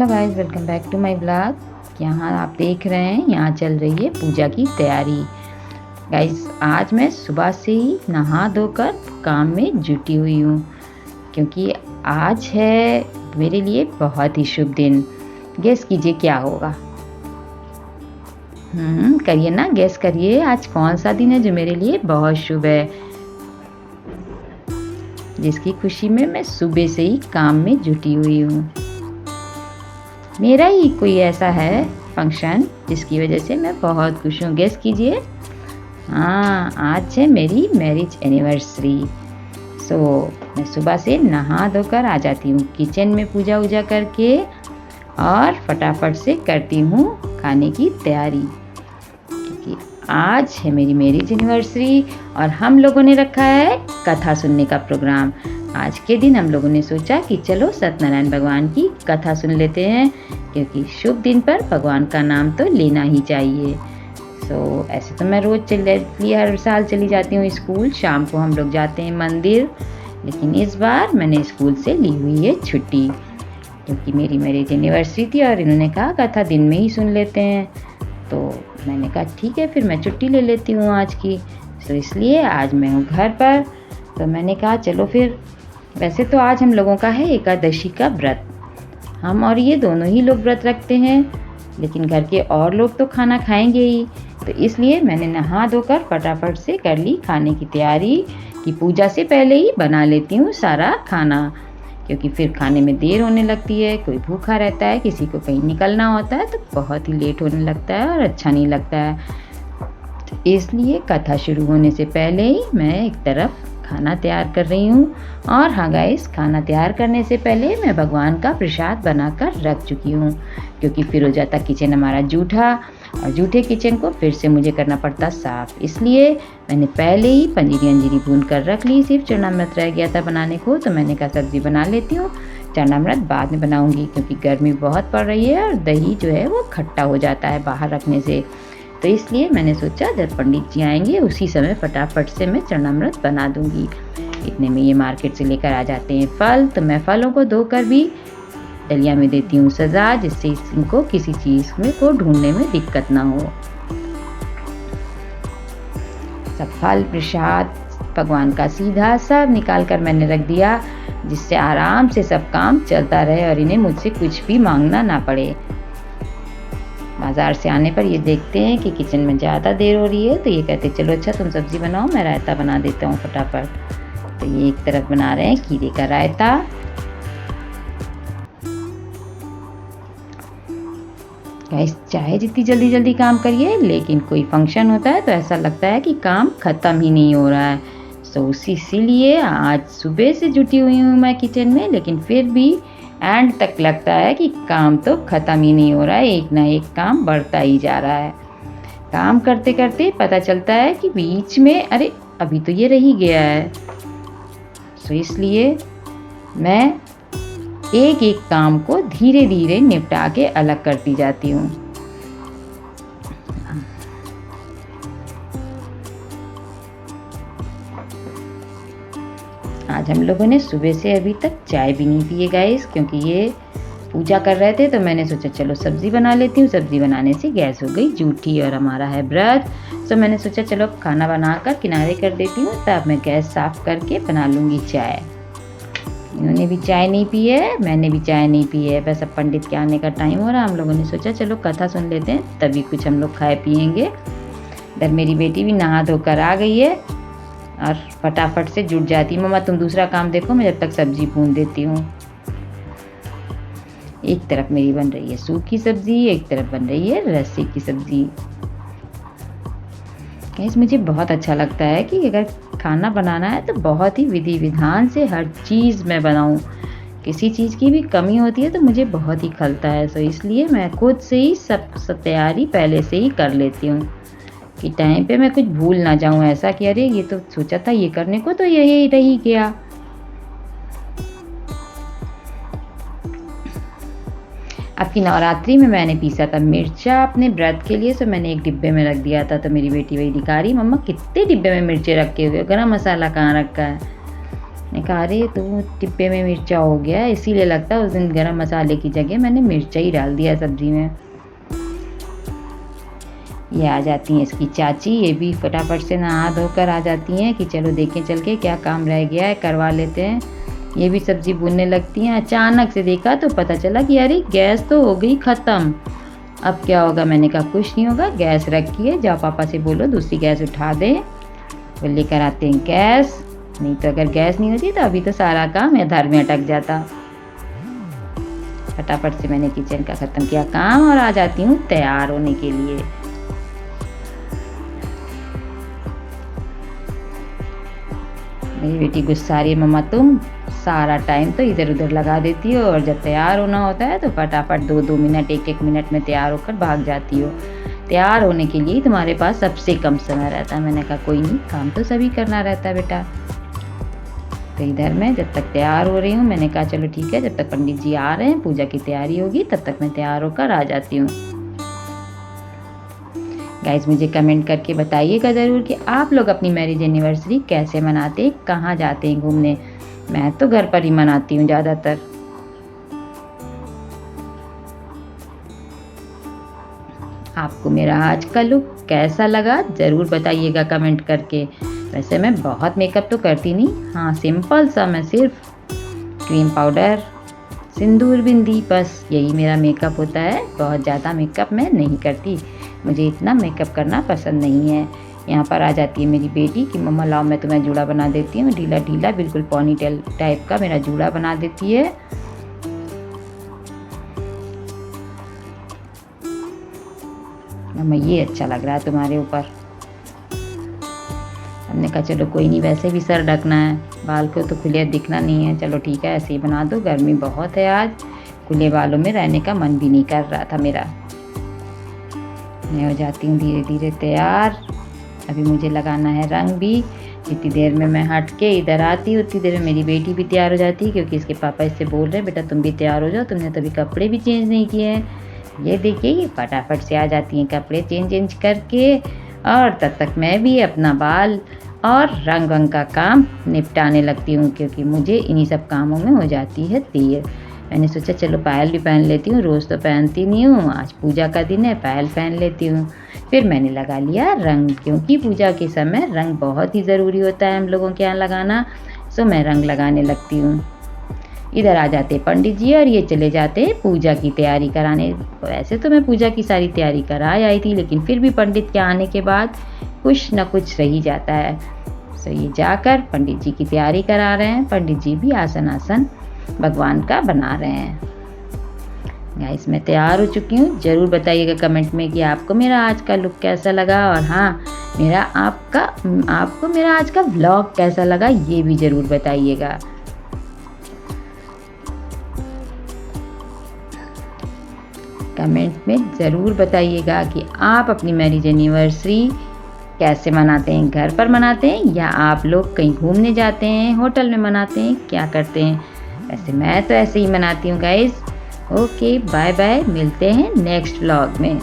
Hello guys, welcome back to my blog. यहाँ आप देख रहे हैं, यहाँ चल रही है पूजा की तैयारी। गाइस, आज मैं सुबह से ही नहा धोकर काम में जुटी हुई हूँ, क्योंकि आज है मेरे लिए बहुत ही शुभ दिन। गेस कीजिए क्या होगा। करिए ना, गेस करिए आज कौन सा दिन है जो मेरे लिए बहुत शुभ है, जिसकी खुशी में मैं सुबह से ही काम में जुटी हुई हूँ। मेरा ही कोई ऐसा है फंक्शन जिसकी वजह से मैं बहुत खुश हूँ। गेस कीजिए। हाँ, आज है मेरी मैरिज एनिवर्सरी। मैं सुबह से नहा धोकर आ जाती हूँ किचन में पूजा वूजा करके, और फटाफट से करती हूँ खाने की तैयारी, क्योंकि आज है मेरी मैरिज एनिवर्सरी और हम लोगों ने रखा है कथा सुनने का प्रोग्राम। आज के दिन हम लोगों ने सोचा कि चलो सत्यनारायण भगवान की कथा सुन लेते हैं, क्योंकि शुभ दिन पर भगवान का नाम तो लेना ही चाहिए। ऐसे तो मैं रोज़ हर साल चली जाती हूँ स्कूल, शाम को हम लोग जाते हैं मंदिर, लेकिन इस बार मैंने स्कूल से ली हुई है छुट्टी, क्योंकि मेरी मैरिज एनिवर्सरी थी और इन्होंने कहा कथा दिन में ही सुन लेते हैं। तो मैंने कहा ठीक है, फिर मैं छुट्टी ले लेती हूँ आज की। इसलिए आज मैं हूँ घर पर, तो मैंने कहा चलो फिर। वैसे तो आज हम लोगों का है एकादशी का व्रत, हम और ये दोनों ही लोग व्रत रखते हैं, लेकिन घर के और लोग तो खाना खाएंगे ही। तो इसलिए मैंने नहा धोकर फटाफट से कर ली खाने की तैयारी, कि पूजा से पहले ही बना लेती हूँ सारा खाना, क्योंकि फिर खाने में देर होने लगती है, कोई भूखा रहता है, किसी को कहीं निकलना होता है, तो बहुत ही लेट होने लगता है और अच्छा नहीं लगता है। तो इसलिए कथा शुरू होने से पहले ही मैं एक तरफ खाना तैयार कर रही हूँ। और हाँ गाइस, खाना तैयार करने से पहले मैं भगवान का प्रसाद बनाकर रख चुकी हूँ, क्योंकि फिर हो जाता किचन हमारा जूठा, और जूठे किचन को फिर से मुझे करना पड़ता साफ। इसलिए मैंने पहले ही पंजीरी अंजीरी भून कर रख ली, सिर्फ चरणामृत रह गया था बनाने को, तो मैंने कहा सब्जी बना लेती हूँ, चरणामृत बाद में बनाऊँगी, क्योंकि गर्मी बहुत पड़ रही है और दही जो है वो खट्टा हो जाता है बाहर रखने से। तो इसलिए मैंने सोचा जब पंडित जी आएंगे उसी समय फटाफट से मैं चरणामृत बना दूंगी। इतने में ये मार्केट से लेकर आ जाते हैं फल, तो मैं फलों को धोकर भी डलिया में देती हूँ सजा, जिससे इनको किसी चीज़ में को ढूंढने में दिक्कत ना हो। सब फल प्रसाद भगवान का सीधा सब निकाल कर मैंने रख दिया, जिससे आराम से सब काम चलता रहे और इन्हें मुझसे कुछ भी मांगना ना पड़े। बाज़ार से आने पर ये देखते हैं कि किचन में ज़्यादा देर हो रही है, तो ये कहते चलो अच्छा तुम सब्ज़ी बनाओ, मैं रायता बना देता हूँ फटाफट। तो ये एक तरफ बना रहे हैं खीरे का रायता। गाइस, चाहे जितनी जल्दी जल्दी काम करिए, लेकिन कोई फंक्शन होता है तो ऐसा लगता है कि काम ख़त्म ही नहीं हो रहा है। इसीलिए आज सुबह से जुटी हुई हूँ मैं किचन में, लेकिन फिर भी एंड तक लगता है कि काम तो ख़त्म ही नहीं हो रहा है, एक ना एक काम बढ़ता ही जा रहा है। काम करते करते पता चलता है कि बीच में अरे अभी तो ये रह ही गया है। इसलिए मैं एक एक काम को धीरे धीरे निपटा के अलग करती जाती हूँ। आज हम लोगों ने सुबह से अभी तक चाय भी नहीं पिए गाइस, क्योंकि ये पूजा कर रहे थे, तो मैंने सोचा चलो सब्ज़ी बना लेती हूँ। सब्ज़ी बनाने से गैस हो गई जूठी और हमारा है व्रत, तो मैंने सोचा चलो खाना बनाकर किनारे कर देती हूँ, तब मैं गैस साफ़ करके बना लूँगी चाय। इन्होंने भी चाय नहीं पी है, मैंने भी चाय नहीं पी है, बस अब पंडित के आने का टाइम हो रहा है। हम लोगों ने सोचा चलो कथा सुन लेते हैं, तभी कुछ हम लोग खाए पियेंगे। इधर मेरी बेटी भी नहा धोकर आ गई है और फटाफट से जुट जाती, मम्मा तुम दूसरा काम देखो, मैं जब तक सब्जी भून देती हूँ। एक तरफ मेरी बन रही है सूखी सब्जी, एक तरफ बन रही है रस्सी की सब्जी। गाइस, मुझे बहुत अच्छा लगता है कि अगर खाना बनाना है तो बहुत ही विधि विधान से हर चीज़ मैं बनाऊँ। किसी चीज़ की भी कमी होती है तो मुझे बहुत ही खलता है। इसलिए मैं खुद से ही सब तैयारी पहले से ही कर लेती हूँ, कि टाइम पे मैं कुछ भूल ना जाऊँ, ऐसा कि अरे ये तो सोचा था ये करने को, तो यही रह ही गया। आपकी नवरात्रि में मैंने पीसा था मिर्चा अपने व्रत के लिए, तो मैंने एक डिब्बे में रख दिया था। तो मेरी बेटी वही दिखा रही, मम्मा कितने डिब्बे में मिर्चे रखे हुए, गरम मसाला कहाँ रखा है। मैंने कहा अरे तो टिब्बे में मिर्चा हो गया, इसीलिए लगता है उस दिन गरम मसाले की जगह मैंने मिर्चा ही डाल दिया सब्जी में। ये आ जाती हैं इसकी चाची, ये भी फटाफट से नहा धोकर आ जाती हैं कि चलो देखें चल के क्या काम रह गया है, करवा लेते हैं। ये भी सब्जी भूनने लगती हैं। अचानक से देखा तो पता चला कि अरे गैस तो हो गई ख़त्म, अब क्या होगा। मैंने कहा कुछ नहीं होगा, गैस रखी है, जाओ पापा से बोलो दूसरी गैस उठा दे, वो लेकर आते हैं गैस। नहीं तो अगर गैस नहीं होती तो अभी तो सारा काम इधर में अटक जाता। फटाफट से मैंने किचन का ख़त्म किया काम और आ जाती हूँ तैयार होने के लिए। मेरी बेटी गुस्सा रही है, मम्मा तुम सारा टाइम तो इधर उधर लगा देती हो और जब तैयार होना होता है तो फटाफट 2-2 मिनट 1-1 मिनट में तैयार होकर भाग जाती हो। तैयार होने के लिए तुम्हारे पास सबसे कम समय रहता है। मैंने कहा कोई नहीं, काम तो सभी करना रहता है बेटा। तो इधर मैं जब तक तैयार हो रही हूँ, मैंने कहा चलो ठीक है, जब तक पंडित जी आ रहे हैं पूजा की तैयारी होगी तब तक मैं तैयार होकर आ जाती हूँ। गाइस मुझे कमेंट करके बताइएगा ज़रूर कि आप लोग अपनी मैरिज एनिवर्सरी कैसे मनाते हैं, कहाँ जाते हैं घूमने। मैं तो घर पर ही मनाती हूँ ज़्यादातर। आपको मेरा आज का लुक कैसा लगा ज़रूर बताइएगा कमेंट करके। वैसे मैं बहुत मेकअप तो करती नहीं, हाँ सिंपल सा, मैं सिर्फ क्रीम पाउडर, सिंदूर, बिंदी, बस यही मेरा मेकअप होता है। बहुत ज़्यादा मेकअप मैं नहीं करती, मुझे इतना मेकअप करना पसंद नहीं है। यहाँ पर आ जाती है मेरी बेटी कि मम्मा लाओ मैं तुम्हें जूड़ा बना देती हूँ। ढीला ढीला बिल्कुल पोनीटेल टाइप का मेरा जूड़ा बना देती है। मम्मा ये अच्छा लग रहा है तुम्हारे ऊपर। हमने कहा चलो कोई नहीं, वैसे भी सर ढकना है, बाल को तो खुले दिखना नहीं है, चलो ठीक है ऐसे ही बना दो। गर्मी बहुत है आज, खुले बालों में रहने का मन भी नहीं कर रहा था मेरा। मैं हो जाती हूँ धीरे धीरे तैयार। अभी मुझे लगाना है रंग भी। जितनी देर में मैं हट के इधर आती हूँ उतनी देर में मेरी बेटी भी तैयार हो जाती है, क्योंकि इसके पापा इससे बोल रहे हैं बेटा तुम भी तैयार हो जाओ, तुमने तभी कपड़े भी चेंज नहीं किए हैं। ये देखिए ये फटाफट से आ जाती हैं कपड़े चेंज करके, और तब तक मैं भी अपना बाल और रंग वंग का काम निपटाने लगती हूँ, क्योंकि मुझे इन्हीं सब कामों में हो जाती है देर। मैंने सोचा चलो पायल भी पहन लेती हूँ, रोज़ तो पहनती नहीं हूँ, आज पूजा का दिन है पायल पहन लेती हूँ। फिर मैंने लगा लिया रंग, क्योंकि पूजा के समय रंग बहुत ही ज़रूरी होता है हम लोगों के यहाँ लगाना। सो मैं रंग लगाने लगती हूँ। इधर आ जाते पंडित जी और ये चले जाते पूजा की तैयारी कराने। वैसे तो मैं पूजा की सारी तैयारी करा आई थी, लेकिन फिर भी पंडित के आने के बाद कुछ न कुछ रह ही जाता है। सो ये जाकर पंडित जी की तैयारी करा रहे हैं। पंडित जी भी आसन भगवान का बना रहे हैं। गाइस मैं तैयार हो चुकी हूँ। ज़रूर बताइएगा कमेंट में कि आपको मेरा आज का लुक कैसा लगा, और हाँ आपको मेरा आज का व्लॉग कैसा लगा ये भी ज़रूर बताइएगा। कमेंट में ज़रूर बताइएगा कि आप अपनी मैरिज एनिवर्सरी कैसे मनाते हैं, घर पर मनाते हैं या आप लोग कहीं घूमने जाते हैं, होटल में मनाते हैं, क्या करते हैं। वैसे मैं तो ऐसे ही मनाती हूँ गाइस। ओके बाय बाय, मिलते हैं नेक्स्ट व्लॉग में।